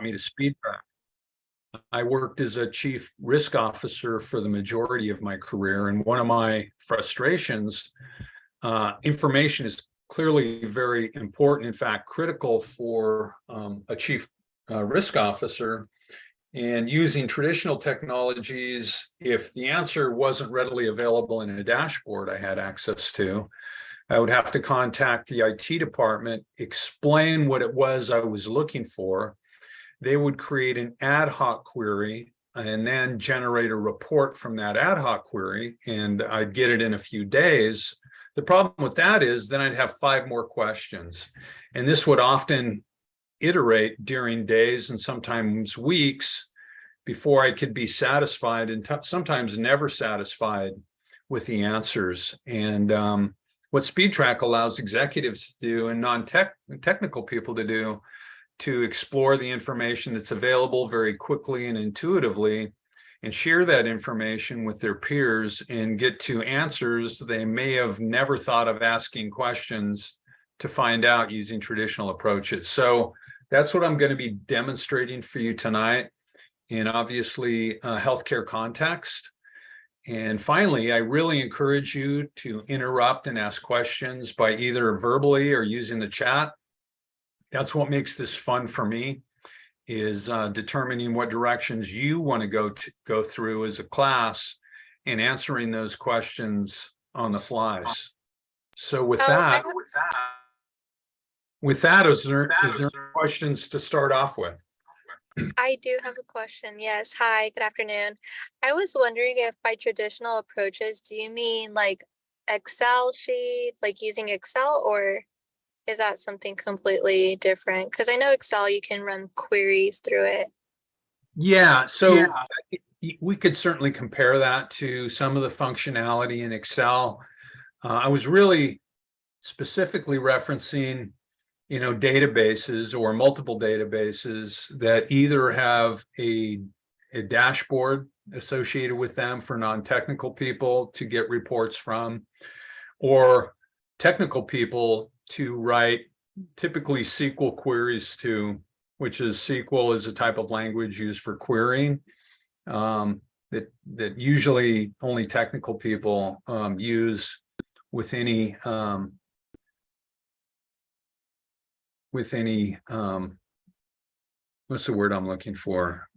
brought me to SpeedTrack. I worked as a chief risk officer for the majority of my career, and one of my frustrations, information is clearly very important, in fact, critical for a chief risk officer. And using traditional technologies, if the answer wasn't readily available in a dashboard I had access to, I would have to contact the IT department, explain what it was I was looking for. They would create an ad hoc query and then generate a report from that ad hoc query, and I'd get it in a few days. The problem with that is then I'd have 5 more questions, and this would often iterate during days and sometimes weeks before I could be satisfied, and sometimes never satisfied with the answers. And what SpeedTrack allows executives to do and non-technical people to do, to explore the information that's available very quickly and intuitively, and share that information with their peers and get to answers they may have never thought of asking questions to find out using traditional approaches. So that's what I'm going to be demonstrating for you tonight, in obviously a healthcare context. And finally, I really encourage you to interrupt and ask questions by either verbally or using the chat. That's what makes this fun for me, is determining what directions you want to go through as a class and answering those questions on the flies. So with that, is there questions to start off with? I do have a question. Yes. Hi, good afternoon. I was wondering if by traditional approaches, do you mean like Excel sheets, like using Excel, or is that something completely different? Because I know Excel, you can run queries through it. Yeah, so we could certainly compare that to some of the functionality in Excel. I was really specifically referencing databases or multiple databases that either have a dashboard associated with them for non-technical people to get reports from, or technical people to write typically SQL queries to, which is SQL is a type of language used for querying that usually only technical people use with any what's the word I'm looking for?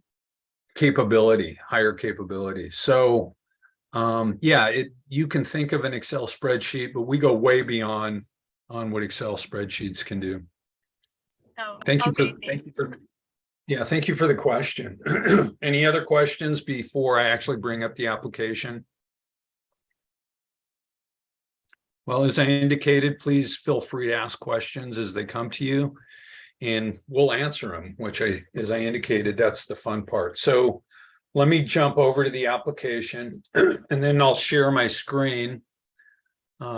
Capability, higher capability. So you can think of an Excel spreadsheet, but we go way beyond on what Excel spreadsheets can do. Oh, thank you okay, thank you for the question. Any other questions before I actually bring up the application? Well, as I indicated, please feel free to ask questions as they come to you, and we'll answer them, which as I indicated, that's the fun part. So let me jump over to the application and then I'll share my screen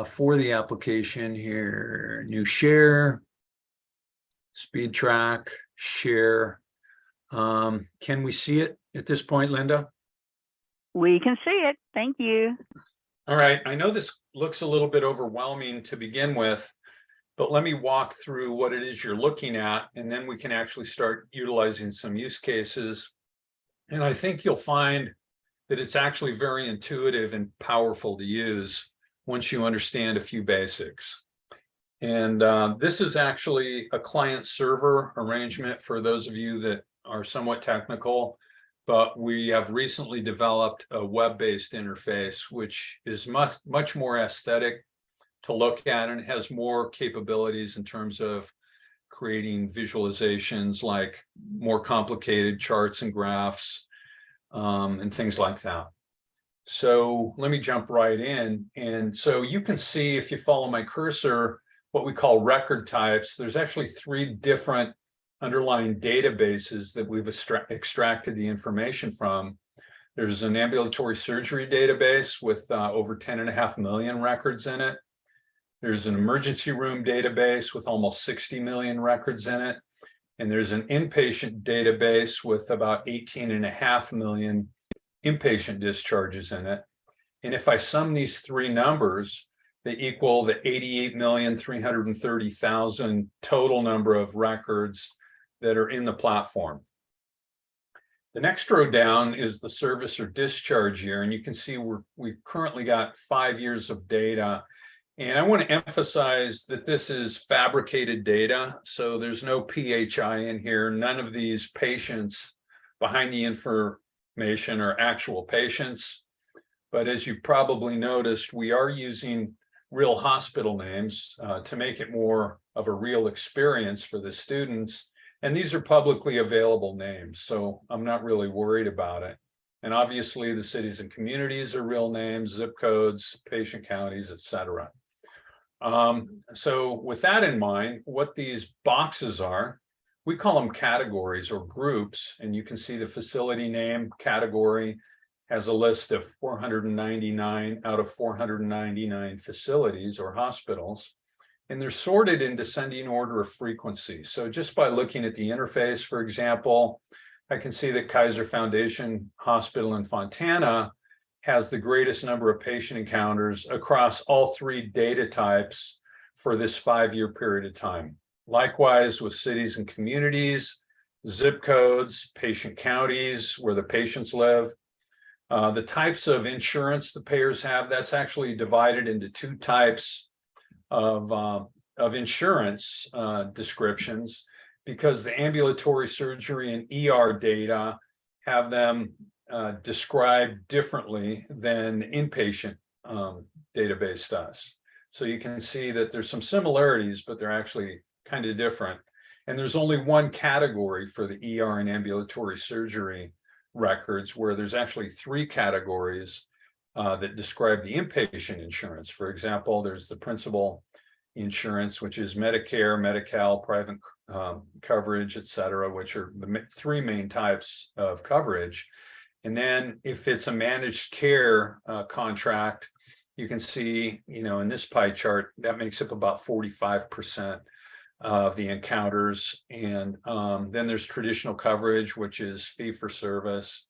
for the application here. New share, SpeedTrack, share. Can we see it at this point, Linda? We can see it. Thank you. All right, I know this looks a little bit overwhelming to begin with, but let me walk through what it is you're looking at, and then we can actually start utilizing some use cases. And I think you'll find that it's actually very intuitive and powerful to use once you understand a few basics. And this is actually a client-server arrangement for those of you that are somewhat technical, but we have recently developed a web-based interface, which is much more aesthetic to look at, and it has more capabilities in terms of creating visualizations, like more complicated charts and graphs and things like that. So let me jump right in. And so you can see, if you follow my cursor, what we call record types. There's actually 3 different underlying databases that we've extracted the information from. There's an ambulatory surgery database with over 10.5 million records in it. There's an emergency room database with almost 60 million records in it. And there's an inpatient database with about 18.5 million inpatient discharges in it. And if I sum these 3 numbers, they equal the 88,330,000 total number of records that are in the platform. The next row down is the service or discharge year, and you can see we've currently got 5 years of data. And I want to emphasize that this is fabricated data, so there's no PHI in here. None of these patients behind the information are actual patients. But as you've probably noticed, we are using real hospital names to make it more of a real experience for the students. And these are publicly available names, so I'm not really worried about it. And obviously the cities and communities are real names, zip codes, patient counties, et cetera. So with that in mind, what these boxes are, we call them categories or groups, and you can see the facility name category has a list of 499 out of 499 facilities or hospitals, and they're sorted in descending order of frequency. So just by looking at the interface, for example, I can see that Kaiser Foundation Hospital in Fontana has the greatest number of patient encounters across all 3 data types for this 5-year period of time. Likewise with cities and communities, zip codes, patient counties where the patients live. The types of insurance the payers have, that's actually divided into 2 types of insurance descriptions, because the ambulatory surgery and ER data have them described differently than the inpatient database does. So you can see that there's some similarities, but they're actually kind of different. And there's only one category for the ER and ambulatory surgery records, where there's actually 3 categories that describe the inpatient insurance. For example, there's the principal insurance, which is Medicare, Medi-Cal, private coverage, et cetera, which are the 3 main types of coverage. And then if it's a managed care contract, you can see, in this pie chart, that makes up about 45% of the encounters. And then there's traditional coverage, which is fee for service.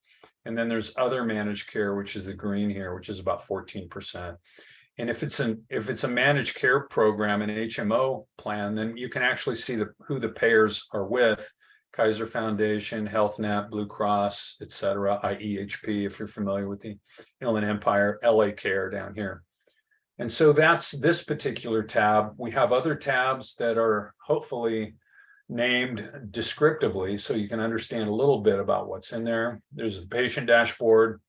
And then there's other managed care, which is the green here, which is about 14%. And if it's a managed care program, an HMO plan, then you can actually see who the payers are with: Kaiser Foundation, Health Net, Blue Cross, et cetera, IEHP, if you're familiar with the Inland Empire, LA Care down here. And so that's this particular tab. We have other tabs that are hopefully named descriptively, so you can understand a little bit about what's in there. There's the patient dashboard,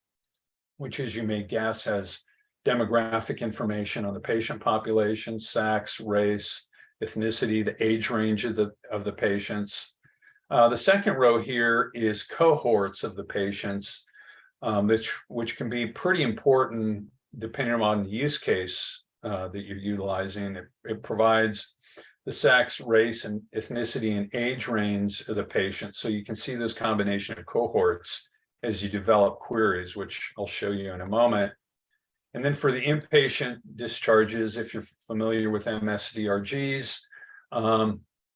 which, as you may guess, has demographic information on the patient population, sex, race, ethnicity, the age range of the patients. The second row here is cohorts of the patients, which can be pretty important depending on the use case that you're utilizing. It provides the sex, race, and ethnicity and age range of the patient, so you can see this combination of cohorts as you develop queries, which I'll show you in a moment. And then for the inpatient discharges, if you're familiar with MSDRGs,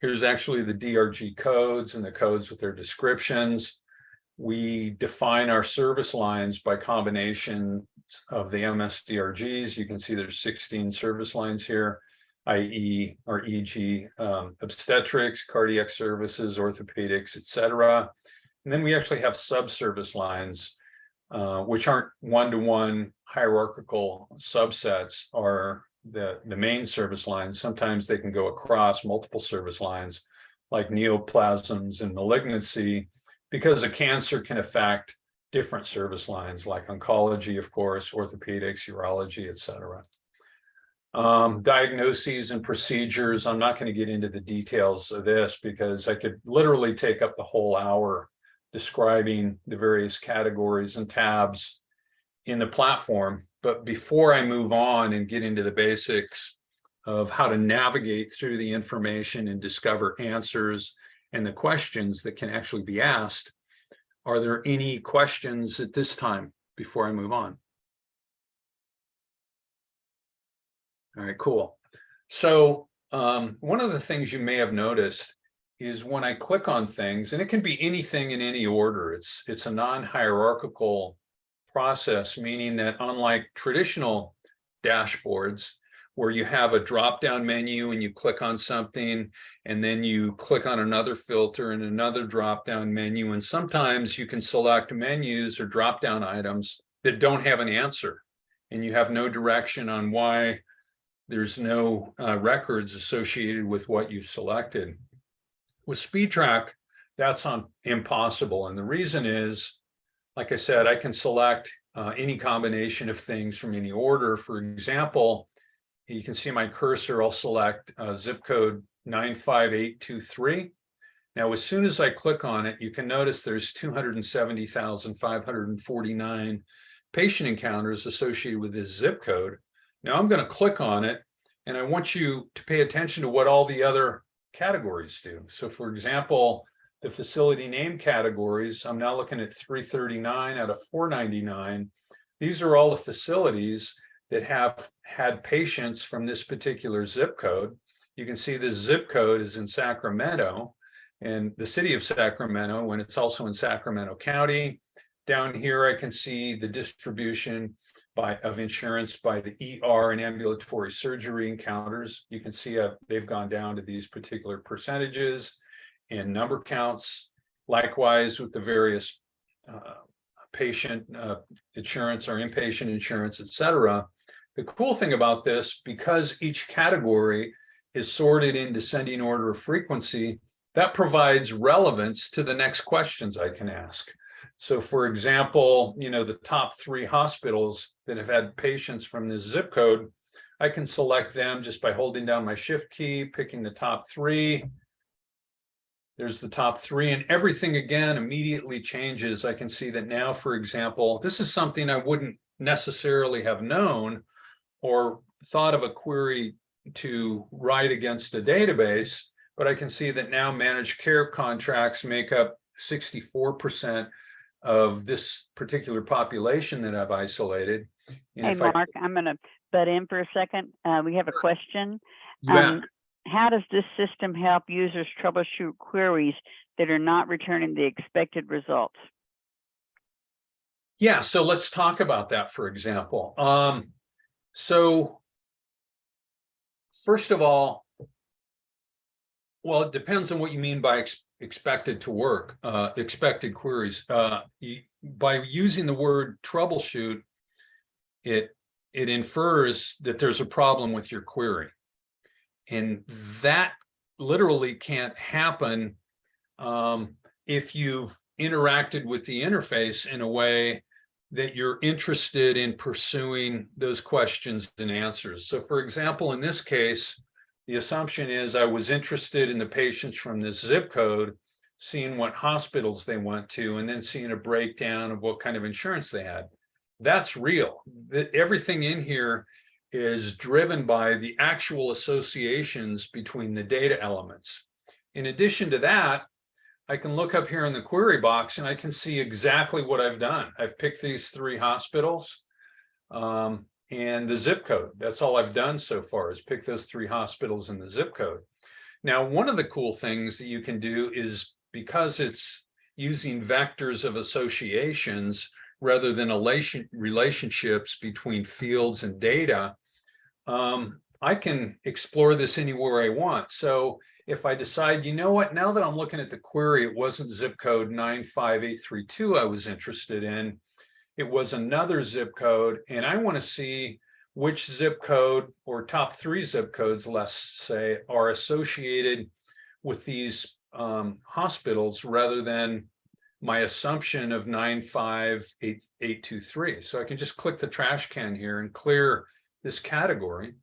here's actually the DRG codes and the codes with their descriptions. We define our service lines by combination of the MSDRGs. You can see there's 16 service lines here, i.e. or e.g. obstetrics, cardiac services, orthopedics, et cetera. And then we actually have sub-service lines, which aren't one-to-one hierarchical subsets, are the main service lines. Sometimes they can go across multiple service lines, like neoplasms and malignancy, because a cancer can affect different service lines, like oncology, of course, orthopedics, urology, et cetera. Diagnoses and procedures. I'm not going to get into the details of this because I could literally take up the whole hour describing the various categories and tabs in the platform. But before I move on and get into the basics of how to navigate through the information and discover answers and the questions that can actually be asked, are there any questions at this time before I move on? All right, cool. So one of the things you may have noticed is when I click on things, and it can be anything in any order, it's a non-hierarchical process, meaning that unlike traditional dashboards, where you have a drop-down menu and you click on something, and then you click on another filter and another drop-down menu. And sometimes you can select menus or drop-down items that don't have an answer, and you have no direction on why there's no records associated with what you selected. With SpeedTrack, that's impossible. And the reason is, like I said, I can select any combination of things from any order. For example, you can see my cursor, I'll select zip code 95823. Now, as soon as I click on it, you can notice there's 270,549 patient encounters associated with this zip code. Now I'm going to click on it, and I want you to pay attention to what all the other categories do. So for example, the facility name categories, I'm now looking at 339 out of 499. These are all the facilities that have had patients from this particular zip code. You can see this zip code is in Sacramento, and the city of Sacramento, when it's also in Sacramento County. Down here, I can see the distribution of insurance by the ER and ambulatory surgery encounters. You can see they've gone down to these particular percentages and number counts. Likewise, with the various patient insurance or inpatient insurance, et cetera. The cool thing about this, because each category is sorted in descending order of frequency, that provides relevance to the next questions I can ask. So for example, the top 3 hospitals that have had patients from this zip code, I can select them just by holding down my shift key, picking the top 3. There's the top 3, and everything again immediately changes. I can see that now, for example, this is something I wouldn't necessarily have known or thought of a query to write against a database, but I can see that now managed care contracts make up 64% of this particular population that I've isolated. And Hey, Mark, I'm going to butt in for a second. We have a question. Yeah. How does this system help users troubleshoot queries that are not returning the expected results? Yeah, so let's talk about that, for example. So first of all, well, it depends on what you mean by expected to work, expected queries. By using the word troubleshoot, it infers that there's a problem with your query. And that literally can't happen if you've interacted with the interface in a way that you're interested in pursuing those questions and answers. So for example, in this case, the assumption is I was interested in the patients from this zip code, seeing what hospitals they went to, and then seeing a breakdown of what kind of insurance they had. That's real. Everything in here is driven by the actual associations between the data elements. In addition to that, I can look up here in the query box and I can see exactly what I've done. I've picked these 3 hospitals and the zip code. That's all I've done so far, is pick those 3 hospitals and the zip code. Now, one of the cool things that you can do is, because it's using vectors of associations rather than relationships between fields and data, I can explore this anywhere I want. So if I decide, you know what, now that I'm looking at the query, it wasn't zip code 95832 I was interested in, it was another zip code, and I want to see which zip code or top 3 zip codes, let's say, are associated with these hospitals rather than my assumption of 95823. So I can just click the trash can here and clear this category.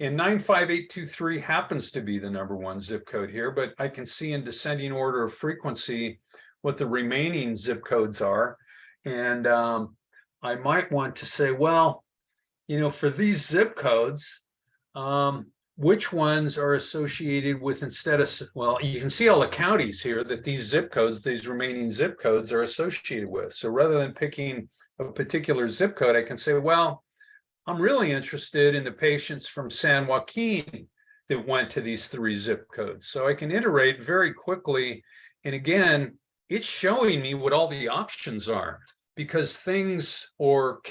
And 95823 happens to be the #1 zip code here, but I can see in descending order of frequency what the remaining zip codes are. And I might want to say, well, for these zip codes, which ones are associated with, instead of, well, you can see all the counties here that these zip codes, these remaining zip codes are associated with. So rather than picking a particular zip code, I can say, well, I'm really interested in the patients from San Joaquin that went to these 3 zip codes. So I can iterate very quickly. And again, it's showing me what all the options are, because things or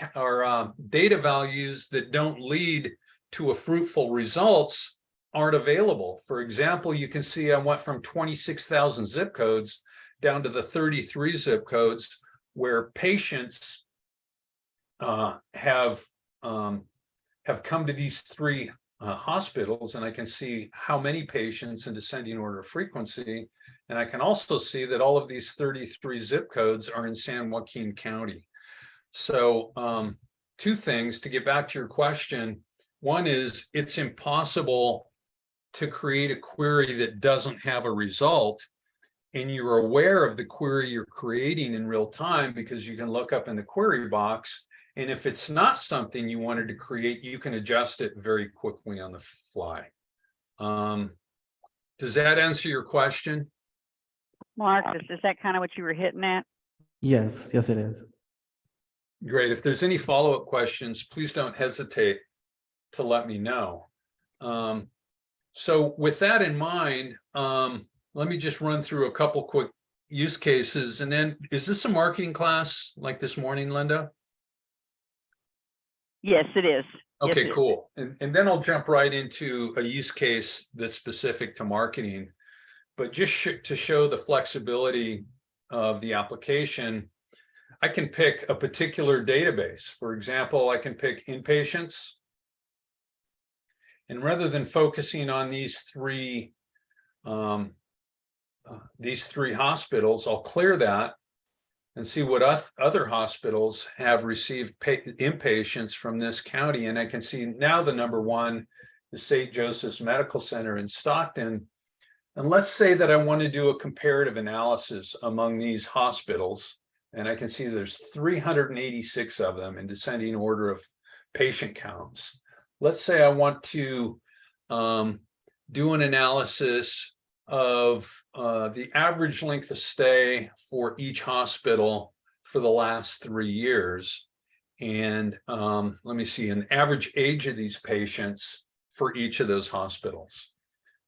data values that don't lead to a fruitful results aren't available. For example, you can see I went from 26,000 zip codes down to the 33 zip codes where patients have come to these three hospitals, and I can see how many patients in descending order of frequency. And I can also see that all of these 33 zip codes are in San Joaquin County. So two things to get back to your question. One is it's impossible to create a query that doesn't have a result, and you're aware of the query you're creating in real time because you can look up in the query box. And if it's not something you wanted to create, you can adjust it very quickly on the fly. Does that answer your question? Marcus, is that kind of what you were hitting at? Yes, yes, it is. Great. If there's any follow-up questions, please don't hesitate to let me know. So with that in mind, let me just run through a couple quick use cases. And then, is this a marketing class like this morning, Linda? Yes, it is. Yes, Okay, it is. cool. And then I'll jump right into a use case that's specific to marketing. But just to show the flexibility of the application, I can pick a particular database. For example, I can pick inpatients. And rather than focusing on these three hospitals, I'll clear that and see what other hospitals have received inpatients from this county. And I can see now the number one is St. Joseph's Medical Center in Stockton. And let's say that I want to do a comparative analysis among these hospitals. And I can see there's 386 of them in descending order of patient counts. Let's say I want to do an analysis of the average length of stay for each hospital for the last 3 years. And let me see, an average age of these patients for each of those hospitals.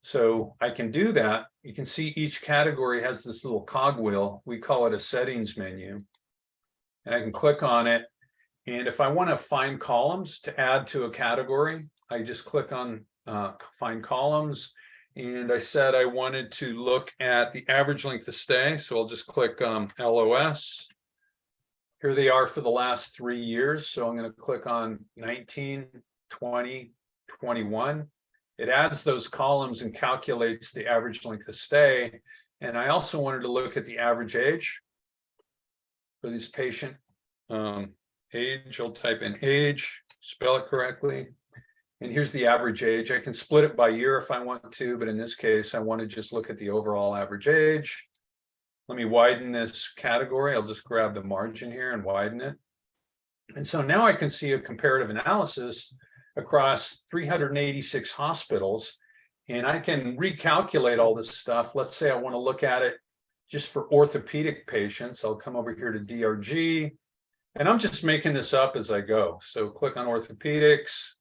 So I can do that. You can see each category has this little cogwheel. We call it a settings menu. And I can click on it. And if I want to find columns to add to a category, I just click on find columns. And I said I wanted to look at the average length of stay. So I'll just click LOS. Here they are for the last 3 years. So I'm going to click on 19, 20, 21. It adds those columns and calculates the average length of stay. And I also wanted to look at the average age for this patient. Age, I'll type in age, spell it correctly. And here's the average age. I can split it by year if I want to, but in this case, I want to just look at the overall average age. Let me widen this category. I'll just grab the margin here and widen it. And so now I can see a comparative analysis across 386 hospitals, and I can recalculate all this stuff. Let's say I want to look at it just for orthopedic patients. I'll come over here to DRG, and I'm just making this up as I go. So click on orthopedics,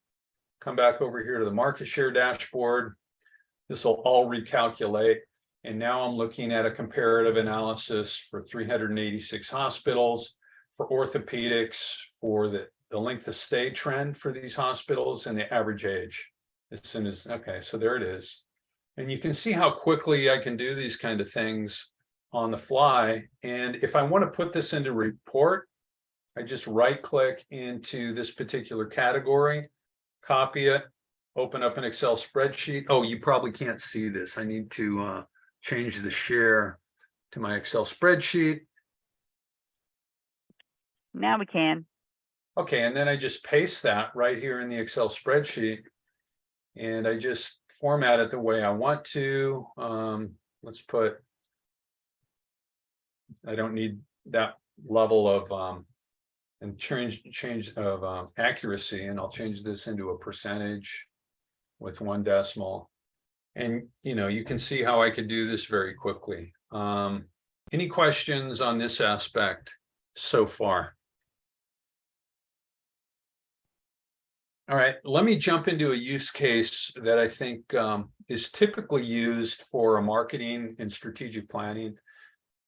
come back over here to the market share dashboard. This will all recalculate. And now I'm looking at a comparative analysis for 386 hospitals for orthopedics, for the length of stay trend for these hospitals and the average age. As soon as, okay, so there it is. And you can see how quickly I can do these kind of things on the fly. And if I want to put this into report, I just right click into this particular category, copy it, open up an Excel spreadsheet. Oh, you probably can't see this. I need to change the share to my Excel spreadsheet. Now we can. Okay, and then I just paste that right here in the Excel spreadsheet, and I just format it the way I want to. Let's put, I don't need that level of and change of accuracy, and I'll change this into a percentage with 1 decimal. And you can see how I could do this very quickly. Any questions on this aspect so far? All right, let me jump into a use case that I think is typically used for a marketing and strategic planning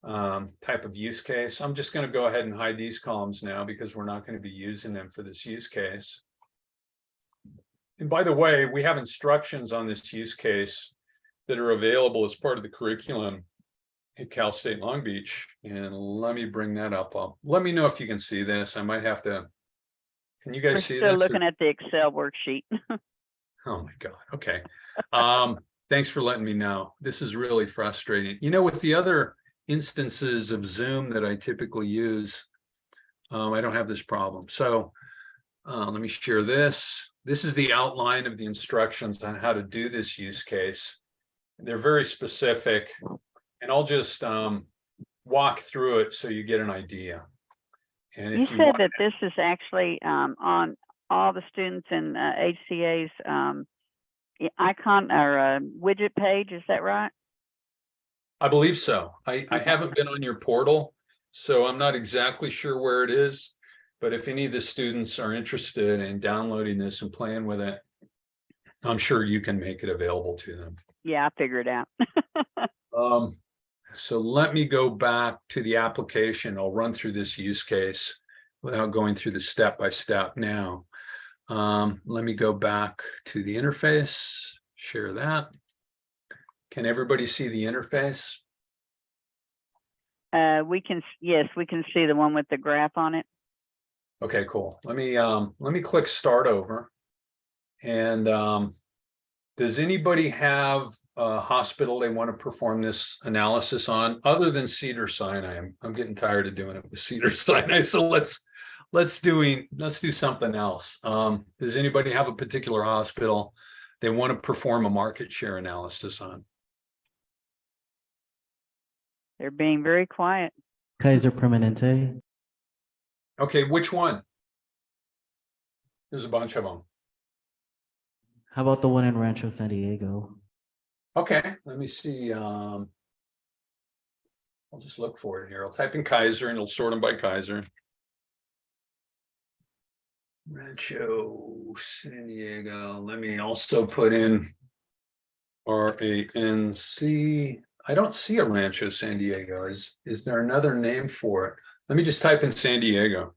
type of use case. I'm just going to go ahead and hide these columns now because we're not going to be using them for this use case. And by the way, we have instructions on this use case that are available as part of the curriculum at Cal State Long Beach. And let me bring that up. Let me know if you can see this. I might have to. Can you We're guys see still this? looking at the Excel worksheet. Oh my God. Okay. Thanks for letting me know. This is really frustrating. With the other instances of Zoom that I typically use, I don't have this problem. So let me share this. This is the outline of the instructions on how to do this use case. They're very specific, and I'll just walk through it so you get an idea. And You if you said want, that this is actually on all the students in HCA's icon or widget page, is that right? I believe so. I Okay. haven't been on your portal, so I'm not exactly sure where it is. But if any of the students are interested in downloading this and playing with it, I'm sure you can make it available to them. Yeah, I figured it out. So let me go back to the application. I'll run through this use case without going through the step by step now. Let me go back to the interface, share that. Can everybody see the interface? Yes, we can see the one with the graph on it. Okay, cool. Let me click start over. And does anybody have a hospital they want to perform this analysis on other than Cedars-Sinai? I'm getting tired of doing it with Cedars-Sinai. So let's do something else. Does anybody have a particular hospital they want to perform a market share analysis on? They're being very quiet. Kaiser Permanente. Okay, which one? There's a bunch of them. How about the one in Rancho San Diego? Okay, let me see. I'll just look for it here. I'll type in Kaiser and it'll sort them by Kaiser. Rancho San Diego. Let me also put in RANC. I don't see a Rancho San Diego. Is there another name for it? Let me just type in San Diego.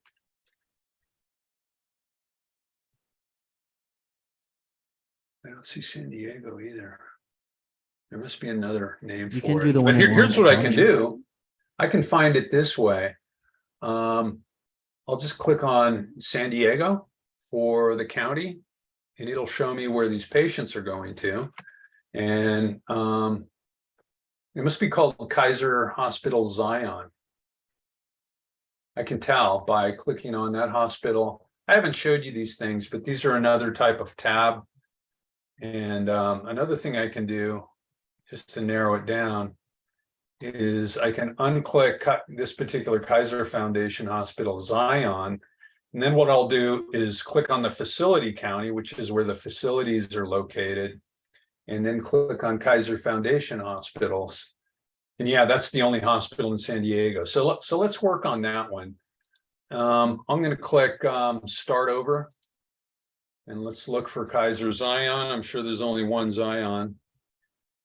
I don't see San Diego either. There must be another name You for can it. do the But one in here's what I can Orange do. I can find it this way. I'll just click on San Diego for the county, and it'll show me where these patients are going to. And it must be called Kaiser Hospital Zion. I can tell by clicking on that hospital. I haven't showed you these things, but these are another type of tab. And another thing I can do, just to narrow it down, is I can unclick this particular Kaiser Foundation Hospital Zion. And then what I'll do is click on the facility county, which is where the facilities are located, and then click on Kaiser Foundation Hospitals. And yeah, that's the only hospital in San Diego. So let's work on that one. I'm going to click start over. And let's look for Kaiser Zion. I'm sure there's only one Zion.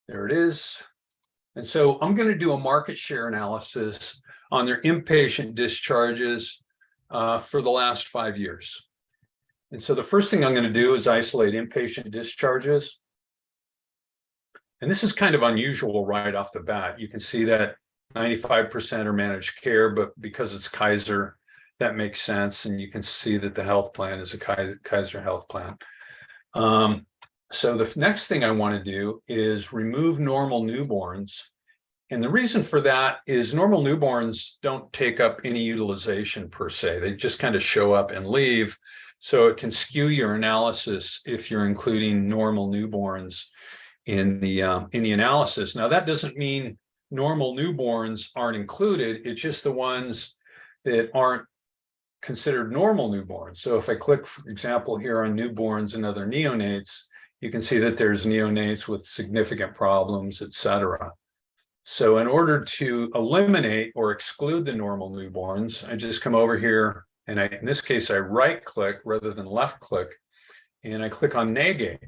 There it is. And so I'm going to do a market share analysis on their inpatient discharges for the last 5 years. And so the first thing I'm going to do is isolate inpatient discharges. And this is kind of unusual right off the bat. You can see that 95% are managed care, but because it's Kaiser, that makes sense. And you can see that the health plan is a Kaiser health plan. So the next thing I want to do is remove normal newborns. And the reason for that is normal newborns don't take up any utilization per se. They just kind of show up and leave. So it can skew your analysis if you're including normal newborns in the analysis. Now, that doesn't mean normal newborns aren't included. It's just the ones that aren't considered normal newborns. So if I click, for example, here on newborns and other neonates, you can see that there's neonates with significant problems, et cetera. So in order to eliminate or exclude the normal newborns, I just come over here and in this case, I right click rather than left click, and I click on negate.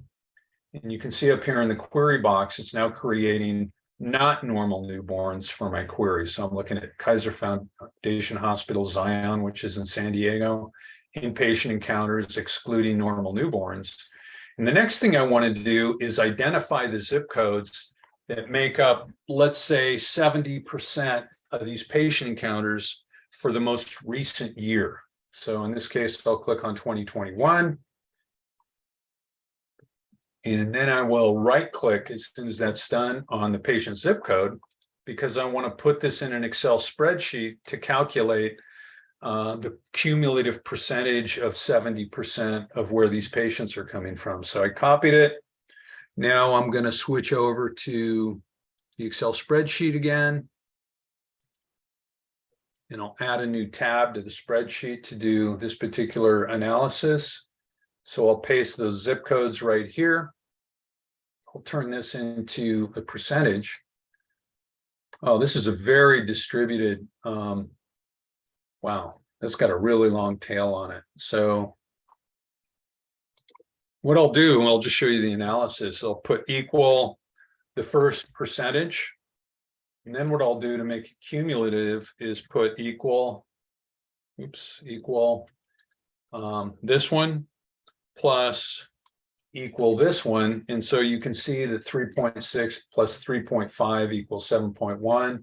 And you can see up here in the query box, it's now creating not normal newborns for my query. So I'm looking at Kaiser Foundation Hospital Zion, which is in San Diego, inpatient encounters excluding normal newborns. And the next thing I want to do is identify the zip codes that make up, let's say, 70% of these patient encounters for the most recent year. So in this case, I'll click on 2021. And then I will right click as soon as that's done on the patient zip code, because I want to put this in an Excel spreadsheet to calculate the cumulative percentage of 70% of where these patients are coming from. So I copied it. Now I'm going to switch over to the Excel spreadsheet again. And I'll add a new tab to the spreadsheet to do this particular analysis. So I'll paste those zip codes right here. I'll turn this into a percentage. Oh, this is a very distributed, wow, that's got a really long tail on it. So what I'll do, I'll just show you the analysis. I'll put equal the first percentage. And then what I'll do to make it cumulative is put equal, equal this one plus equal this one. And so you can see that 3.6 plus 3.5 equals 7.1.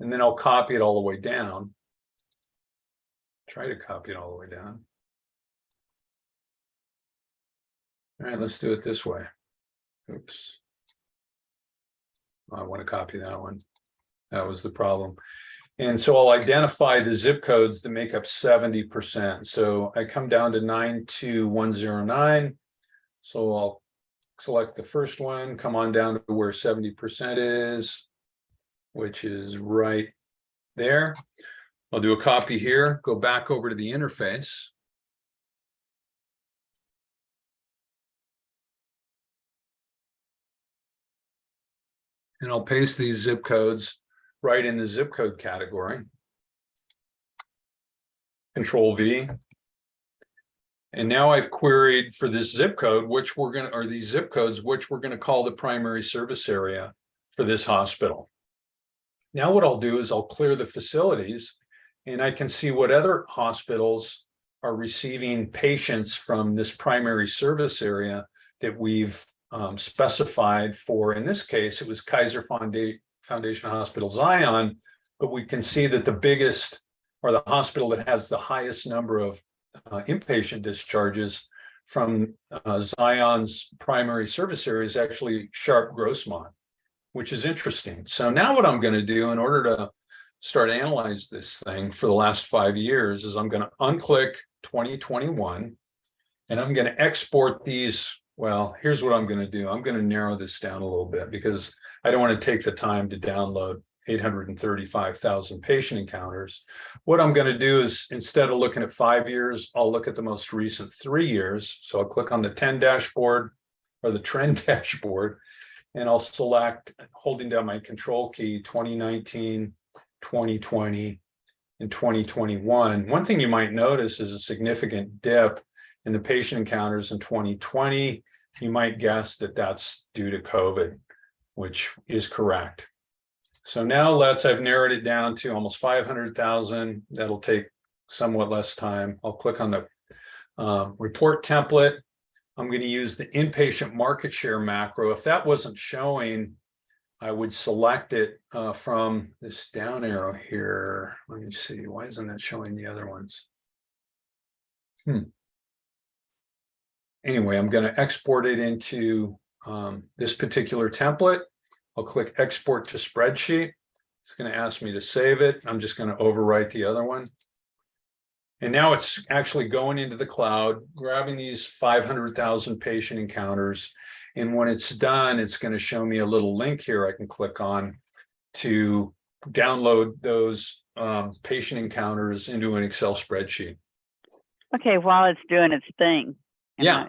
And then I'll copy it all the way down. Try to copy it all the way down. All right, let's do it this way. Oops. I want to copy that one. That was the problem. And so I'll identify the zip codes that make up 70%. So I come down to 92109. So I'll select the first one, come on down to where 70% is, which is right there. I'll do a copy here, go back over to the interface. And I'll paste these zip codes right in the zip code category. Control V. And now I've queried for this zip code, which we're going to, or these zip codes, which we're going to call the primary service area for this hospital. Now what I'll do is I'll clear the facilities and I can see what other hospitals are receiving patients from this primary service area that we've specified for. In this case, it was Kaiser Foundation Hospital Zion, but we can see that the biggest, or the hospital that has the highest number of inpatient discharges from Zion's primary service area is actually Sharp Grossmont, which is interesting. So now what I'm going to do in order to start analyze this thing for the last 5 years is I'm going to unclick 2021 and I'm going to export these. Well, here's what I'm going to do. I'm going to narrow this down a little bit because I don't want to take the time to download 835,000 patient encounters. What I'm going to do is, instead of looking at 5 years, I'll look at the most recent 3 years. So I'll click on the 10 dashboard or the trend dashboard, and I'll select, holding down my control key, 2019, 2020, and 2021. One thing you might notice is a significant dip in the patient encounters in 2020. You might guess that that's due to COVID, which is correct. So now I've narrowed it down to almost 500,000. That'll take somewhat less time. I'll click on the report template. I'm going to use the inpatient market share macro. If that wasn't showing, I would select it from this down arrow here. Let me see. Why isn't that showing the other ones? Anyway, I'm going to export it into this particular template. I'll click export to spreadsheet. It's going to ask me to save it. I'm just going to overwrite the other one. And now it's actually going into the cloud, grabbing these 500,000 patient encounters. And when it's done, it's going to show me a little link here I can click on to download those patient encounters into an Excel spreadsheet. Okay, while it's doing its thing. Yeah.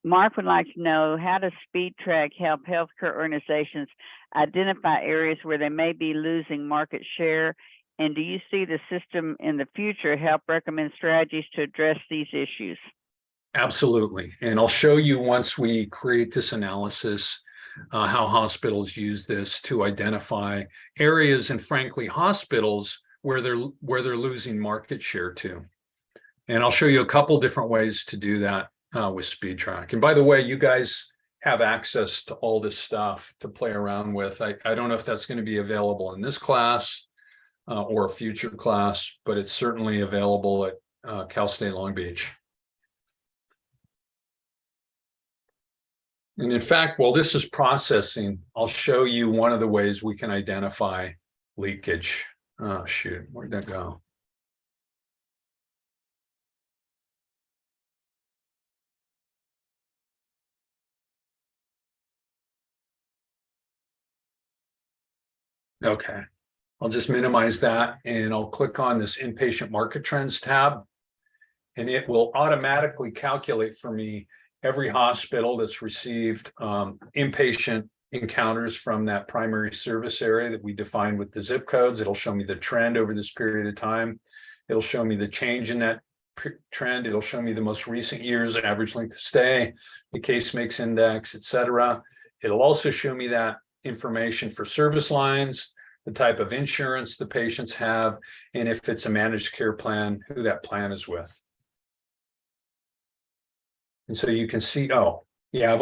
Mark would like to know, how does SpeedTrack help healthcare organizations identify areas where they may be losing market share? And do you see the system in the future help recommend strategies to address these issues? Absolutely. And I'll show you, once we create this analysis, how hospitals use this to identify areas, and frankly, hospitals where they're losing market share to. And I'll show you a couple different ways to do that. with SpeedTrack. And by the way, you guys have access to all this stuff to play around with. I don't know if that's going to be available in this class or a future class, but it's certainly available at Cal State Long Beach. And in fact, while this is processing, I'll show you one of the ways we can identify leakage. Oh, shoot, where'd that go? Okay, I'll just minimize that and I'll click on this inpatient market trends tab. And it will automatically calculate for me every hospital that's received inpatient encounters from that primary service area that we defined with the zip codes. It'll show me the trend over this period of time. It'll show me the change in that trend. It'll show me the most recent years, average length of stay, the case mix index, et cetera. It'll also show me that information for service lines, the type of insurance the patients have, and if it's a managed care plan, who that plan is with. And so you can see, oh, yeah, I've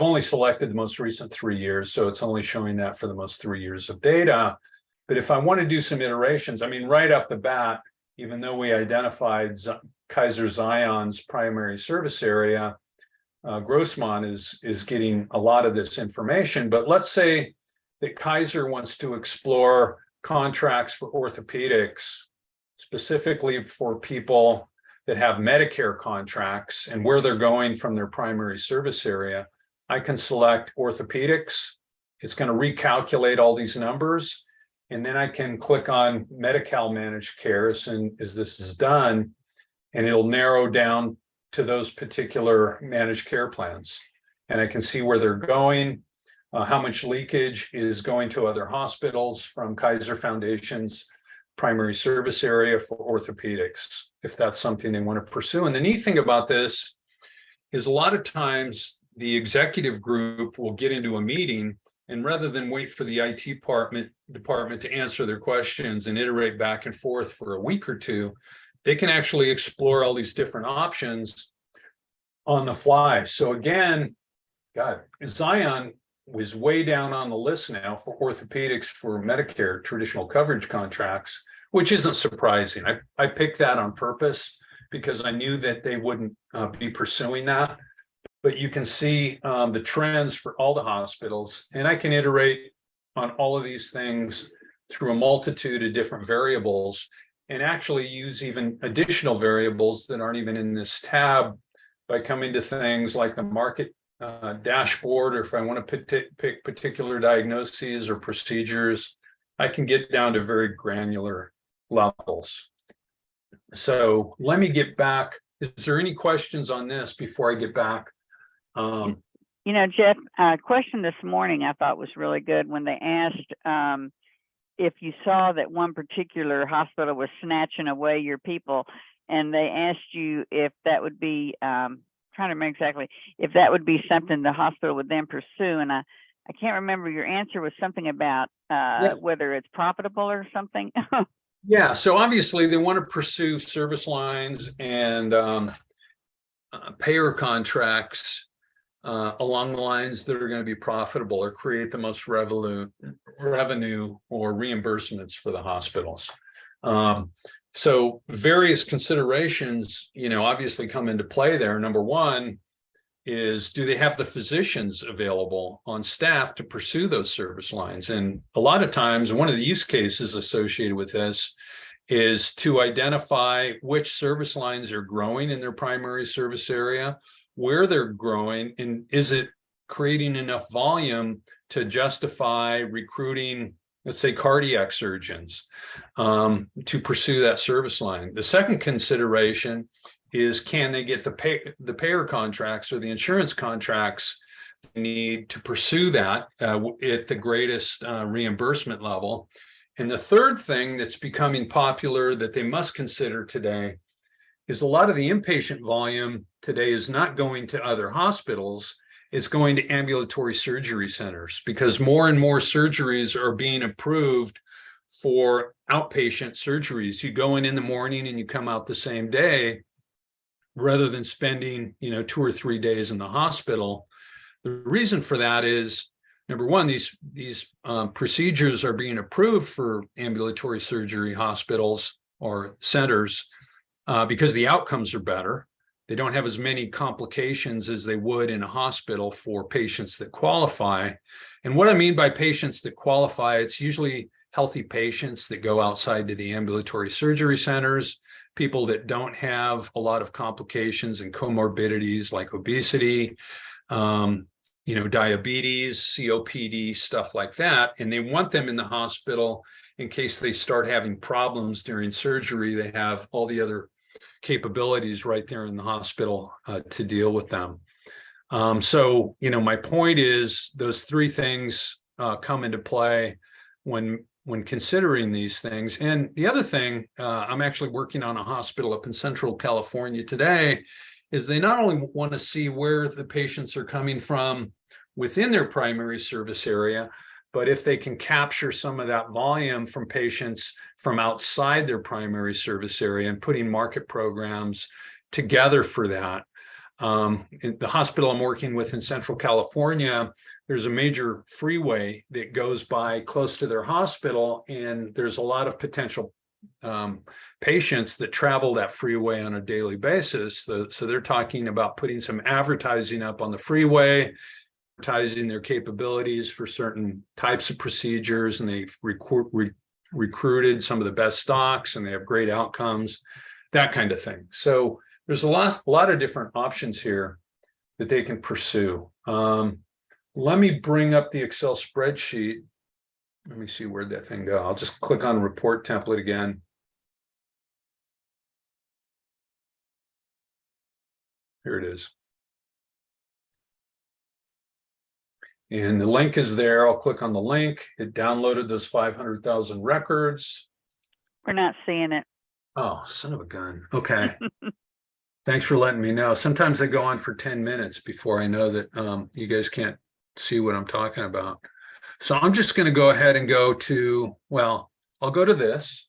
only selected the most recent 3 years, so it's only showing that for the most 3 years of data. But if I want to do some iterations, I mean, right off the bat, even though we identified Kaiser Zion's primary service area, Grossmont is getting a lot of this information. But let's say that Kaiser wants to explore contracts for orthopedics, specifically for people that have Medicare contracts and where they're going from their primary service area. I can select orthopedics. It's going to recalculate all these numbers. And then I can click on Medi-Cal managed care as this is done, and it'll narrow down to those particular managed care plans. And I can see where they're going, how much leakage is going to other hospitals from Kaiser Foundation's primary service area for orthopedics, if that's something they want to pursue. And the neat thing about this is a lot of times the executive group will get into a meeting, and rather than wait for the IT department to answer their questions and iterate back and forth for a week or two, they can actually explore all these different options on the fly. So again, God, Zion was way down on the list now for orthopedics for Medicare traditional coverage contracts, which isn't surprising. I picked that on purpose because I knew that they wouldn't be pursuing that. But you can see the trends for all the hospitals, and I can iterate on all of these things through a multitude of different variables and actually use even additional variables that aren't even in this tab by coming to things like the market dashboard, or if I want to pick particular diagnoses or procedures, I can get down to very granular levels. So let me get back. Is there any questions on this before I get back? You know, Jeff, a question this morning I thought was really good when they asked if you saw that one particular hospital was snatching away your people, and they asked you if that would be trying to remember exactly if that would be something the hospital would then pursue. And I can't remember, your answer was something about whether it's profitable or something. Yeah, so obviously they want to pursue service lines and payer contracts along the lines that are going to be profitable or create the most revenue or reimbursements for the hospitals. So various considerations, obviously come into play there. Number one is, do they have the physicians available on staff to pursue those service lines? And a lot of times, one of the use cases associated with this is to identify which service lines are growing in their primary service area, where they're growing, and is it creating enough volume to justify recruiting, let's say, cardiac surgeons to pursue that service line. The second consideration is, can they get the payer contracts or the insurance contracts they need to pursue that at the greatest reimbursement level. And the third thing that's becoming popular that they must consider today is a lot of the inpatient volume today is not going to other hospitals. It's going to ambulatory surgery centers, because more and more surgeries are being approved for outpatient surgeries. You go in the morning and you come out the same day. rather than spending, 2 or 3 days in the hospital. The reason for that is, number one, these procedures are being approved for ambulatory surgery hospitals or centers because the outcomes are better. They don't have as many complications as they would in a hospital for patients that qualify. And what I mean by patients that qualify, it's usually healthy patients that go outside to the ambulatory surgery centers, people that don't have a lot of complications and comorbidities like obesity, diabetes, COPD, stuff like that. And they want them in the hospital in case they start having problems during surgery. They have all the other capabilities right there in the hospital to deal with them. So, my point is those three things come into play when considering these things. And the other thing, I'm actually working on a hospital up in Central California today, is they not only want to see where the patients are coming from within their primary service area, but if they can capture some of that volume from patients from outside their primary service area and putting market programs together for that. In the hospital I'm working with in Central California, there's a major freeway that goes by close to their hospital, and there's a lot of potential patients that travel that freeway on a daily basis. So they're talking about putting some advertising up on the freeway, advertising their capabilities for certain types of procedures, and they've recruited some of the best docs, and they have great outcomes, that kind of thing. So there's a lot of different options here that they can pursue. Let me bring up the Excel spreadsheet. Let me see where'd that thing go. I'll just click on report template again. Here it is. And the link is there. I'll click on the link. It downloaded those 500,000 records. We're not seeing it. Oh, son of a gun. Okay. Thanks for letting me know. Sometimes I go on for 10 minutes before I know that you guys can't see what I'm talking about. So I'm just going to go ahead and go to, well, I'll go to this.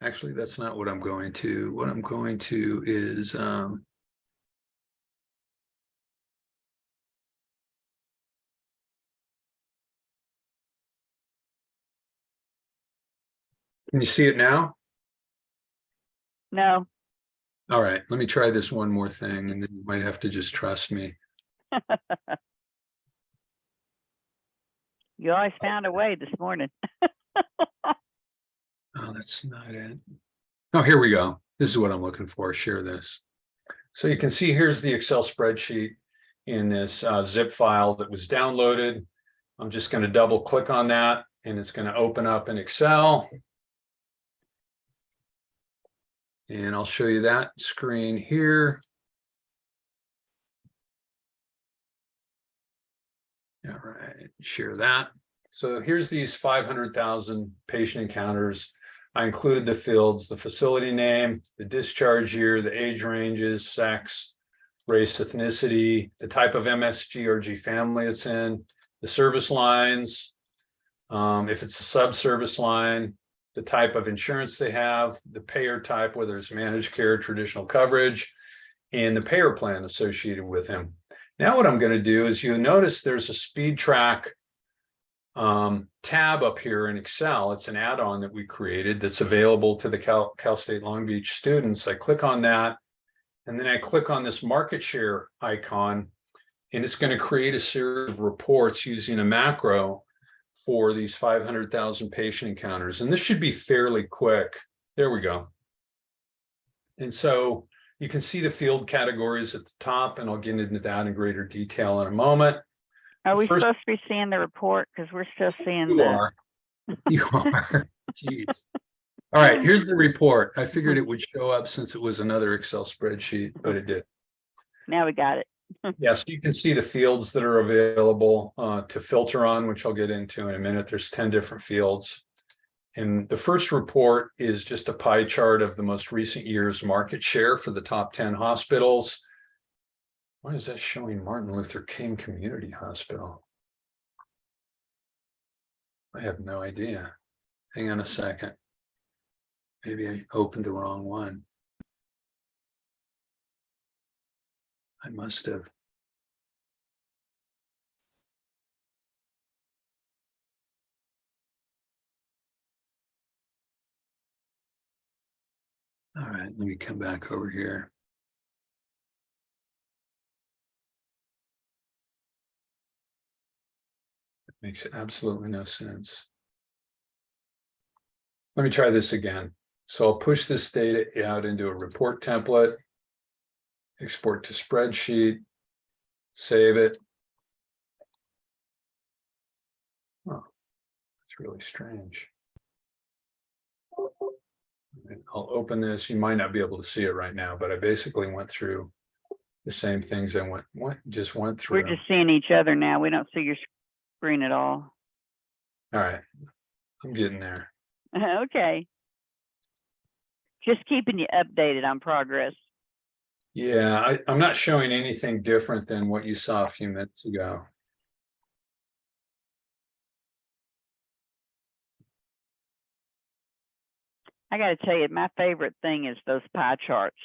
Actually, that's not what I'm going to. What I'm going to is, can you see it now? No. All right, let me try this one more thing, and then you might have to just trust me. You always found a way this morning. Oh, that's not it. Oh, here we go. This is what I'm looking for. Share this. So you can see here's the Excel spreadsheet in this zip file that was downloaded. I'm just going to double click on that, and it's going to open up in Excel. And I'll show you that screen here. All right, share that. So here's these 500,000 patient encounters. I included the fields, the facility name, the discharge year, the age ranges, sex, race, ethnicity, the type of MSG or G family it's in, the service lines, if it's a sub-service line, the type of insurance they have, the payer type, whether it's managed care, traditional coverage, and the payer plan associated with him. Now what I'm going to do is, you notice there's a SpeedTrack tab up here in Excel. It's an add-on that we created that's available to the Cal State Long Beach students. I click on that, and then I click on this market share icon, and it's going to create a series of reports using a macro for these 500,000 patient encounters. And this should be fairly quick. There we go. And so you can see the field categories at the top, and I'll get into that in greater detail in a moment. Are we First- supposed to be seeing the report? Because we're still seeing You the. are. You are. Jeez. All right, here's the report. I figured it would show up since it was another Excel spreadsheet, but it did. Now we got it. Yes, you can see the fields that are available to filter on, which I'll get into in a minute. There's 10 different fields. And the first report is just a pie chart of the most recent year's market share for the top 10 hospitals. Why is that showing Martin Luther King Community Hospital? I have no idea. Hang on a second. Maybe I opened the wrong one. I must have. All right, let me come back over here. It makes absolutely no sense. Let me try this again. So I'll push this data out into a report template, export to spreadsheet, save it. Oh, that's really strange. And I'll open this. You might not be able to see it right now, but I basically went through the same things I just went through. We're just seeing each other now. We don't see your screen at all. All right, I'm getting there. Okay. Just keeping you updated on progress. Yeah, I'm not showing anything different than what you saw a few minutes ago. I got to tell you, my favorite thing is those pie charts.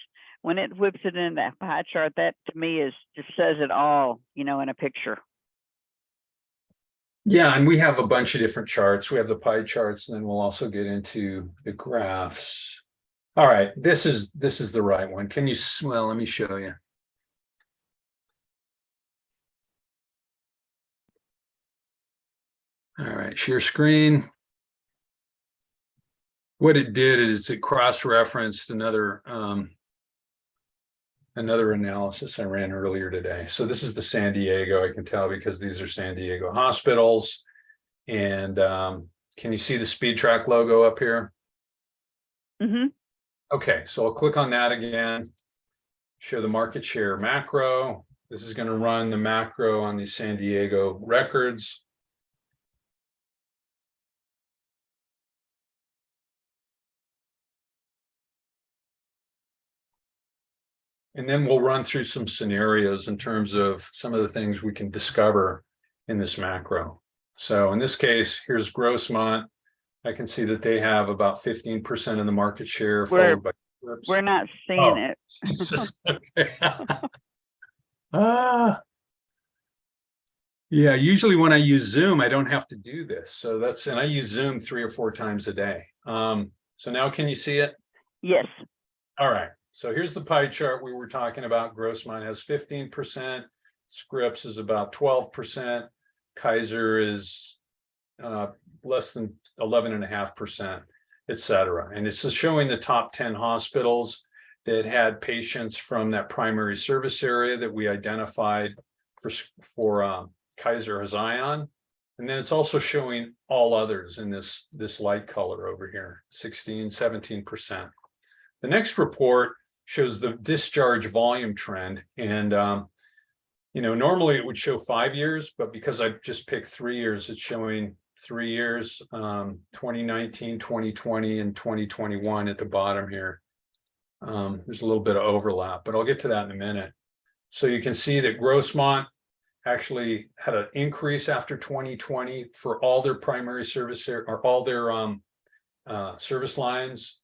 When it whips it in that pie chart, that to me is just says it all, you know, in a picture. Yeah, and we have a bunch of different charts. We have the pie charts, and then we'll also get into the graphs. All right, this is the right one. Can you, well, let me show you. All right, share screen. What it did is it cross-referenced another analysis I ran earlier today. So this is the San Diego, I can tell because these are San Diego hospitals. And can you see the SpeedTrack logo up here? Mm-hmm. Okay, so I'll click on that again, show the market share macro. This is going to run the macro on these San Diego records. And then we'll run through some scenarios in terms of some of the things we can discover in this macro. So in this case, here's Grossmont. I can see that they have about 15% of the market share, followed by Scripps. We're not seeing it. Jesus. Okay. Yeah, usually when I use Zoom, I don't have to do this. So and I use Zoom 3 or 4 times a day. So now can you see it? Yes. All right. So here's the pie chart we were talking about. Grossmont has 15%. Scripps is about 12%. Kaiser is less than 11.5%, et cetera. And it's just showing the top 10 hospitals that had patients from that primary service area that we identified for Kaiser Zion. And then it's also showing all others in this light color over here, 17%. The next report shows the discharge volume trend. And, you know, normally it would show 5 years, but because I just picked 3 years, it's showing 3 years, 2019, 2020, and 2021 at the bottom here. There's a little bit of overlap, but I'll get to that in a minute. So you can see that Grossmont actually had an increase after 2020 for all their primary service or all their service lines.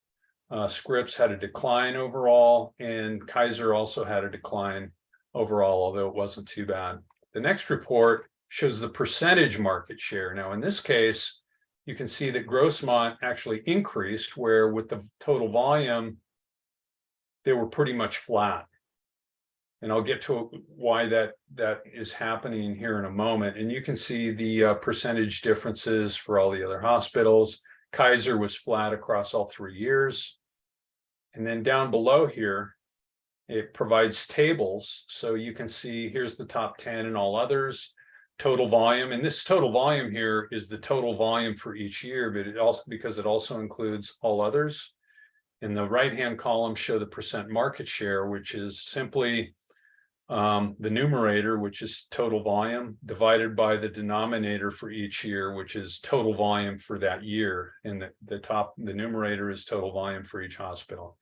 Scripps had a decline overall, and Kaiser also had a decline overall, although it wasn't too bad. The next report shows the percentage market share. Now, in this case, you can see that Grossmont actually increased, where with the total volume, they were pretty much flat. And I'll get to why that is happening here in a moment. And you can see the percentage differences for all the other hospitals. Kaiser was flat across all 3 years. And then down below here, it provides tables. So you can see here's the top 10 and all others, total volume. And this total volume here is the total volume for each year, but it also, because it also includes all others. In the right-hand column show the percent market share, which is simply the numerator, which is total volume, divided by the denominator for each year, which is total volume for that year. And the numerator is total volume for each hospital,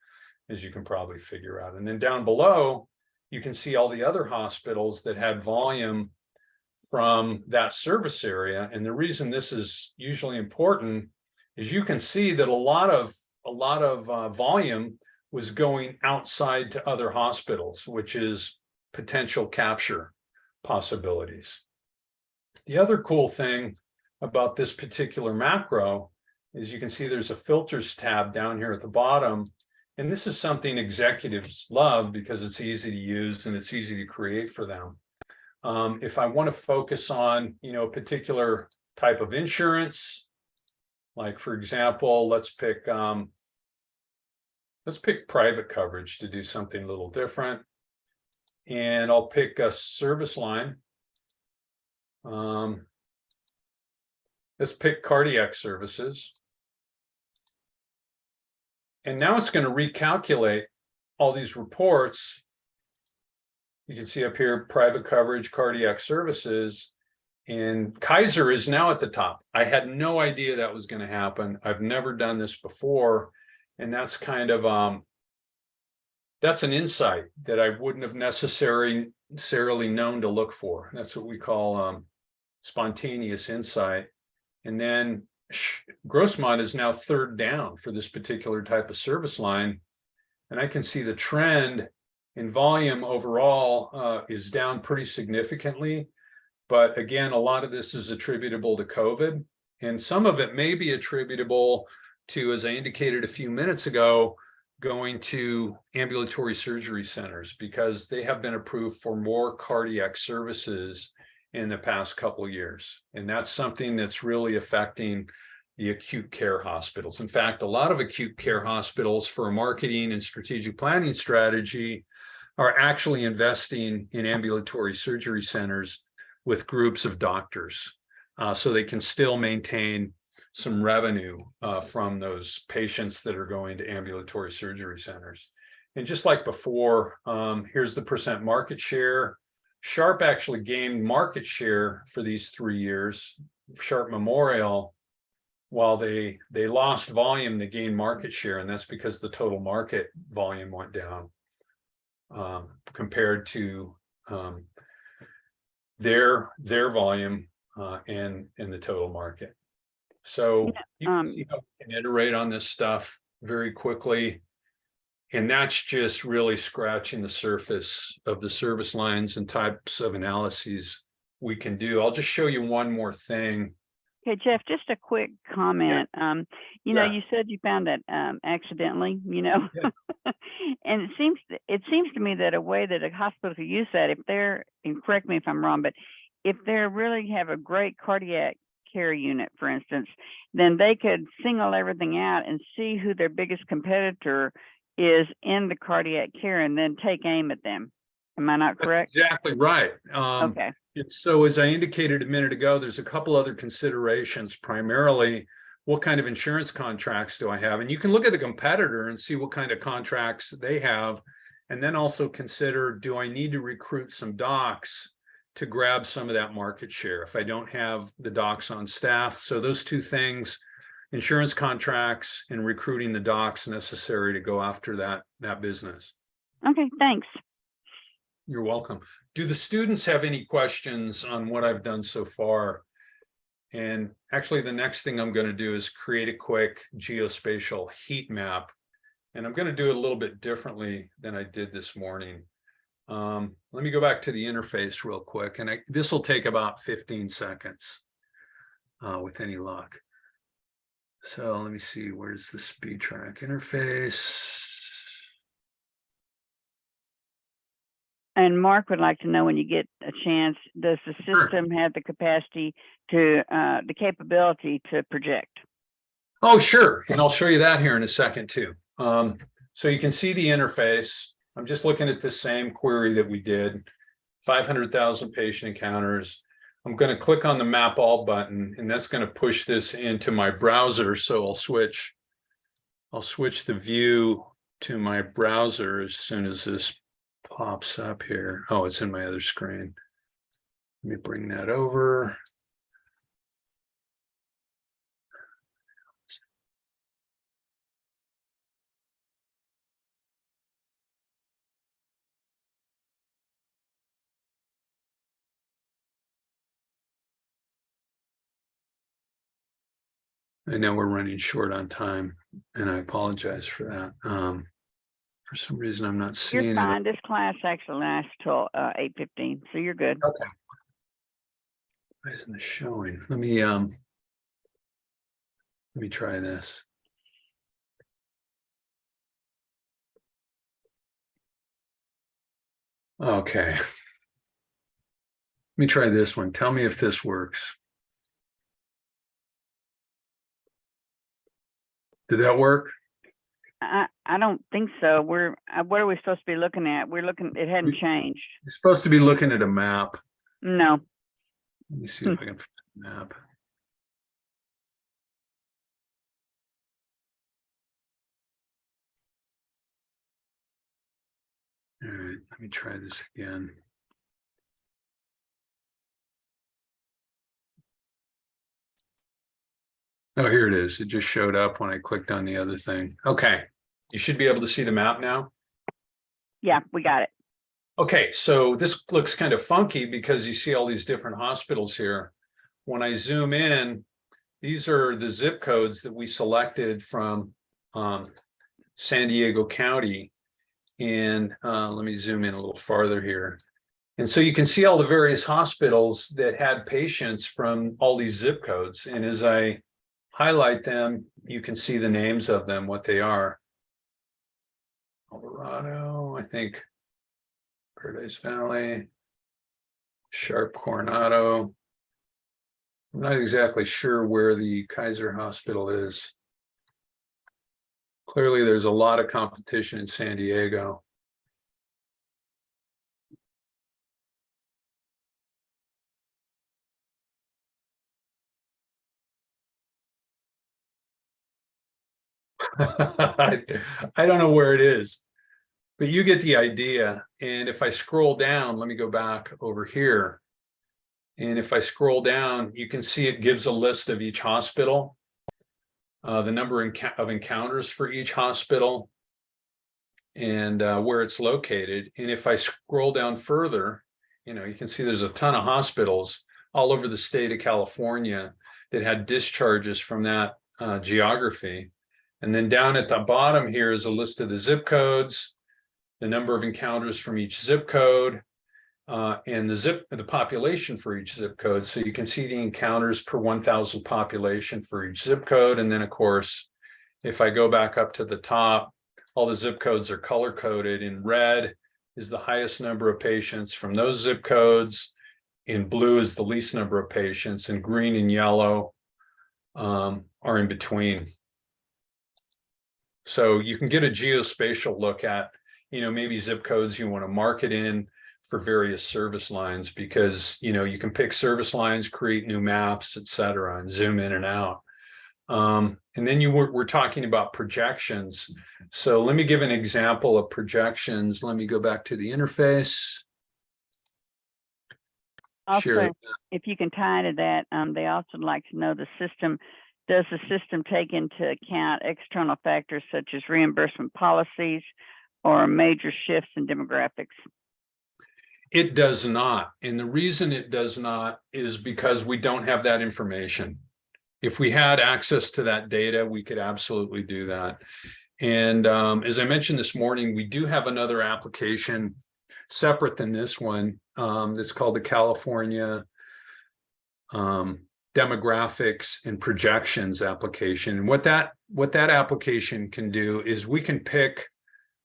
as you can probably figure out. And then down below, you can see all the other hospitals that had volume from that service area. And the reason this is usually important is you can see that a lot of volume was going outside to other hospitals, which is potential capture possibilities. The other cool thing about this particular macro is you can see there's a filters tab down here at the bottom. And this is something executives love because it's easy to use and it's easy to create for them. If I want to focus on, a particular type of insurance, like for example, let's pick private coverage to do something a little different. And I'll pick a service line. Let's pick cardiac services. And now it's going to recalculate all these reports. You can see up here, private coverage, cardiac services, and Kaiser is now at the top. I had no idea that was going to happen. I've never done this before. And that's kind of, that's an insight that I wouldn't have necessarily known to look for. That's what we call spontaneous insight. And then Grossmont is now third down for this particular type of service line. And I can see the trend in volume overall is down pretty significantly. But again, a lot of this is attributable to COVID. And some of it may be attributable to, as I indicated a few minutes ago, going to ambulatory surgery centers because they have been approved for more cardiac services in the past couple of years. And that's something that's really affecting the acute care hospitals. In fact, a lot of acute care hospitals for a marketing and strategic planning strategy are actually investing in ambulatory surgery centers with groups of doctors so they can still maintain some revenue from those patients that are going to ambulatory surgery centers. And just like before, here's the percent market share. Sharp actually gained market share for these 3 years. Sharp Memorial, while they lost volume, they gained market share, and that's because the total market volume went down compared to their volume and the total market. So you can see how we can iterate on this stuff very quickly. And that's just really scratching the surface of the service lines and types of analyses we can do. I'll just show you one more thing. Okay, Jeff, just a quick comment. You know, Yeah. you said you found that accidentally, Yeah. and it seems to me that a way that a hospital could use that, if they're, and correct me if I'm wrong, but if they really have a great cardiac care unit, for instance, then they could single everything out and see who their biggest competitor is in the cardiac care and then take aim at them. Am I not correct? Exactly right. Okay. So as I indicated a minute ago, there's a couple other considerations, primarily what kind of insurance contracts do I have? And you can look at the competitor and see what kind of contracts they have. And then also consider, do I need to recruit some docs to grab some of that market share if I don't have the docs on staff? So those two things, insurance contracts and recruiting the docs necessary to go after that business. Okay, thanks. You're welcome. Do the students have any questions on what I've done so far? And actually, the next thing I'm going to do is create a quick geospatial heat map. And I'm going to do it a little bit differently than I did this morning. Let me go back to the interface real quick. And this will take about 15 seconds with any luck. So let me see, where's the speed track interface? And Mark would like to know, when you get a chance, does the system have the capacity to, the capability to project? Oh, sure. And I'll show you that here in a second too. So you can see the interface. I'm just looking at the same query that we did, 500,000 patient encounters. I'm going to click on the map all button, and that's going to push this into my browser. So I'll switch the view to my browser as soon as this pops up here. Oh, it's in my other screen. Let me bring that over. I know we're running short on time, and I apologize for that. For some reason, I'm not You're seeing it. fine. This class actually lasts till 8:15, so you're good. Okay. Why isn't it showing? Let me try this. Okay. Let me try this one. Tell me if this works. Did that work? I don't think so. What are we supposed to be looking at? We're looking, it hadn't changed. You're supposed to be looking at a map. No, Let me see if I can find the map. All right, let me try this again. Oh, here it is. It just showed up when I clicked on the other thing. Okay, you should be able to see the map now. yeah, we got it. Okay, so this looks kind of funky because you see all these different hospitals here. When I zoom in, these are the zip codes that we selected from San Diego County. And let me zoom in a little farther here. And so you can see all the various hospitals that had patients from all these zip codes. And as I highlight them, you can see the names of them, what they are. Colorado, I think, Paradise Valley, Sharp Coronado. I'm not exactly sure where the Kaiser Hospital is. Clearly, there's a lot of competition in San Diego. I don't know where it is, but you get the idea. And if I scroll down, let me go back over here. And if I scroll down, you can see it gives a list of each hospital, the number of encounters for each hospital, and where it's located. And if I scroll down further, you can see there's a ton of hospitals all over the state of California that had discharges from that geography. And then down at the bottom here is a list of the zip codes, the number of encounters from each zip code, and the population for each zip code. So you can see the encounters per 1,000 population for each zip code. And then, of course, if I go back up to the top, all the zip codes are color coded. In red is the highest number of patients from those zip codes. In blue is the least number of patients, and green and yellow are in between. So you can get a geospatial look at, maybe zip codes you want to market in for various service lines, because, you can pick service lines, create new maps, et cetera, and zoom in and out. And then we're talking about projections. So let me give an example of projections. Let me go back to the interface. Also, if you can tie into that, they also like to know does the system take into account external factors such as reimbursement policies or major shifts in demographics? It does not. And the reason it does not is because we don't have that information. If we had access to that data, we could absolutely do that. And as I mentioned this morning, we do have another application separate than this one that's called the California Demographics and Projections application. And what that application can do is we can pick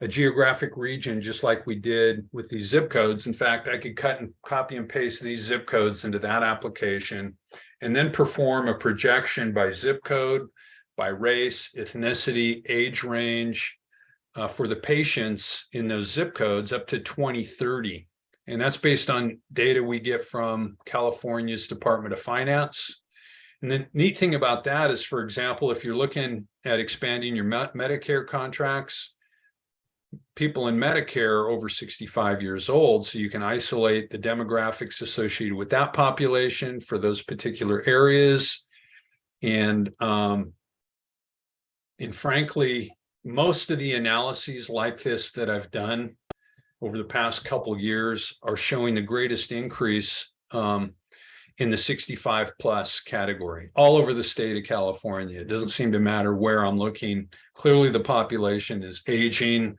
a geographic region just like we did with these zip codes. In fact, I could copy and paste these zip codes into that application and then perform a projection by zip code, by race, ethnicity, age range for the patients in those zip codes up to 2030. And that's based on data we get from California's Department of Finance. And the neat thing about that is, for example, if you're looking at expanding your Medicare contracts, people in Medicare are over 65 years old, so you can isolate the demographics associated with that population for those particular areas. And frankly, most of the analyses like this that I've done over the past couple of years are showing the greatest increase in the 65 plus category all over the state of California. It doesn't seem to matter where I'm looking. Clearly, the population is aging.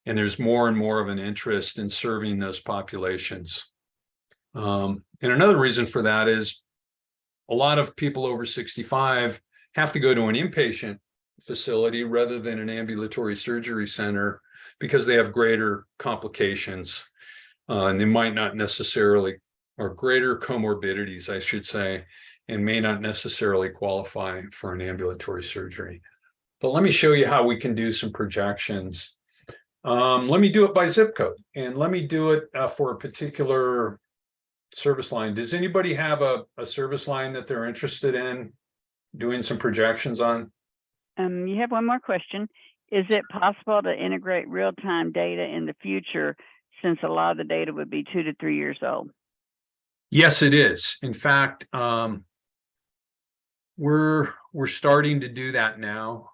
And there's more and more of an interest in serving those populations. And another reason for that is a lot of people over 65 have to go to an inpatient facility rather than an ambulatory surgery center because they have greater complications, and they might not necessarily, or greater comorbidities, I should say, and may not necessarily qualify for an ambulatory surgery. But let me show you how we can do some projections. Let me do it by zip code, and let me do it for a particular service line. Does anybody have a service line that they're interested in doing some projections on? You have one more question. Is it possible to integrate real-time data in the future, since a lot of the data would be 2 to 3 years old? Yes, it is. In fact, we're starting to do that now.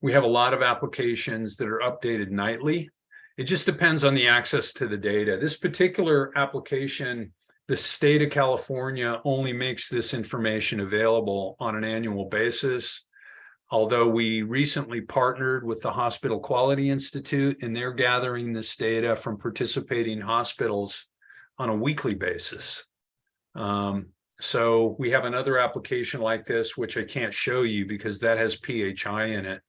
We have a lot of applications that are updated nightly. It just depends on the access to the data. This particular application, the state of California only makes this information available on an annual basis. Although we recently partnered with the Hospital Quality Institute, and they're gathering this data from participating hospitals on a weekly basis. So we have another application like this, which I can't show you because that has PHI in it.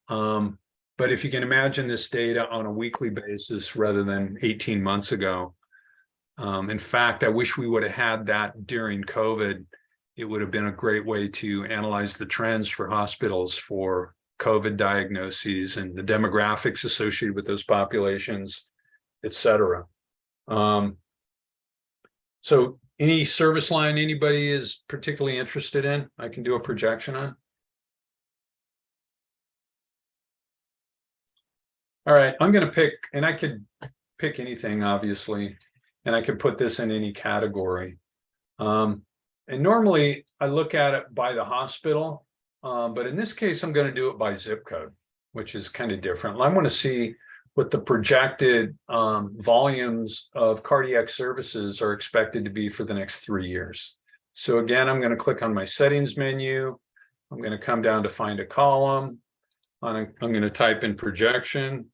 But if you can imagine this data on a weekly basis rather than 18 months ago. In fact, I wish we would have had that during COVID. It would have been a great way to analyze the trends for hospitals for COVID diagnoses and the demographics associated with those populations, et cetera. So any service line anybody is particularly interested in, I can do a projection on. All right, I'm going to pick, and I could pick anything, obviously, and I could put this in any category. And normally I look at it by the hospital, but in this case, I'm going to do it by zip code, which is kind of different. I want to see what the projected volumes of cardiac services are expected to be for the next 3 years. So again, I'm going to click on my settings menu. I'm going to come down to find a column. I'm going to type in projection.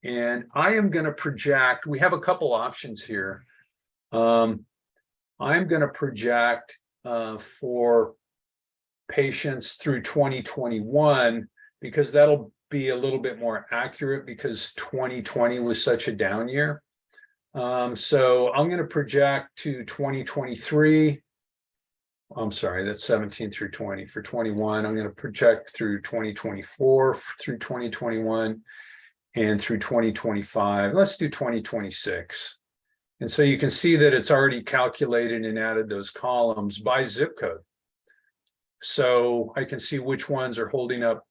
And I am going to project, we have a couple options here. I'm going to project for patients through 2021, because that'll be a little bit more accurate because 2020 was such a down year. So I'm going to project to 2023. I'm sorry, that's 17 through 20. For 21, I'm going to project through 2024, through 2021, and through 2025. Let's do 2026. And so you can see that it's already calculated and added those columns by zip code. So I can see which ones are holding up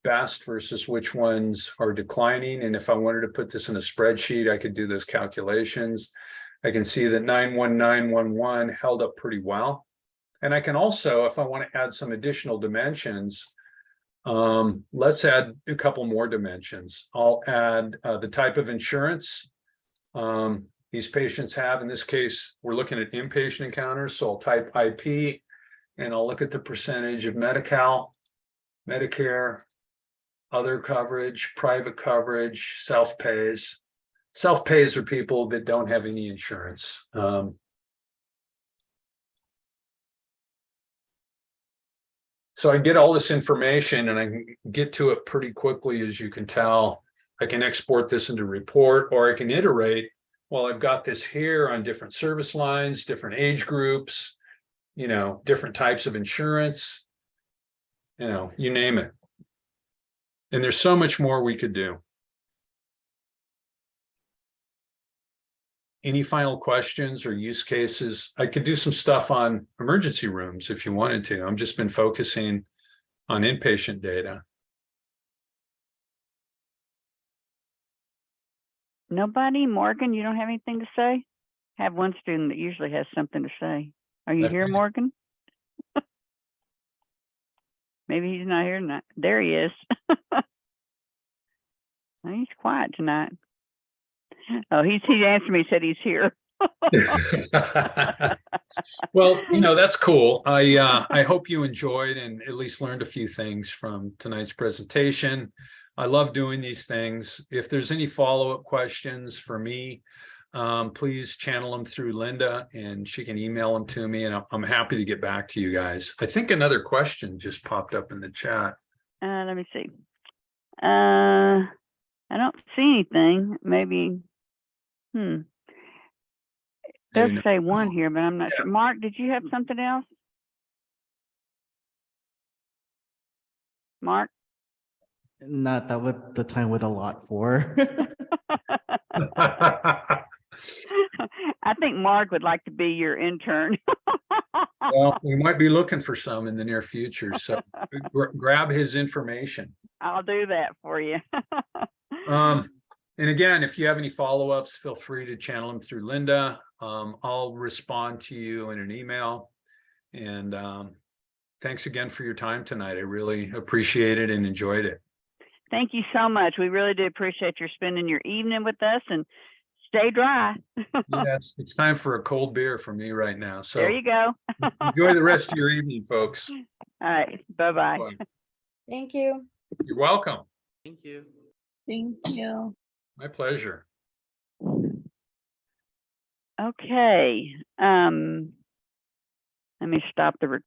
best versus which ones are declining. And if I wanted to put this in a spreadsheet, I could do those calculations. I can see that 91911 held up pretty well. And I can also, if I want to add some additional dimensions, let's add a couple more dimensions. I'll add the type of insurance these patients have. In this case, we're looking at inpatient encounters. So I'll type IP and I'll look at the percentage of Medi-Cal, Medicare, other coverage, private coverage, self-pays. Self-pays are people that don't have any insurance. So I get all this information and I can get to it pretty quickly, as you can tell. I can export this into report, or I can iterate. Well, I've got this here on different service lines, different age groups, different types of insurance, you name it. And there's so much more we could do. Any final questions or use cases? I could do some stuff on emergency rooms if you wanted to. I've just been focusing on inpatient data. Nobody? Morgan, you don't have anything to say? I have one student that usually has something to say. Are you here, Morgan? Maybe he's not here tonight. There he is. He's quiet tonight. Oh, he answered me, said he's here. Well, that's cool. I hope you enjoyed and at least learned a few things from tonight's presentation. I love doing these things. If there's any follow-up questions for me, please channel them through Linda and she can email them to me, and I'm happy to get back to you guys. I think another question just popped up in the chat. Let me see. I don't see anything. Maybe, does Maybe not. say one here, but I'm not sure. Mark, did you have something else? Mark? Not that what the time would allot for. I think Mark would like to be your intern. Well, we might be looking for some in the near future, so grab his information. I'll do that for you. And again, if you have any follow-ups, feel free to channel them through Linda. I'll respond to you in an email. And thanks again for your time tonight. I really appreciate it and enjoyed it. Thank you so much. We really do appreciate your spending your evening with us, and stay dry. Yes, it's time for a cold beer for me right now. So There you go. enjoy the rest of your evening, folks. All right. Bye-bye. Bye. Thank you. You're welcome. Thank you. Thank you. My pleasure. Okay. Let me stop the recording.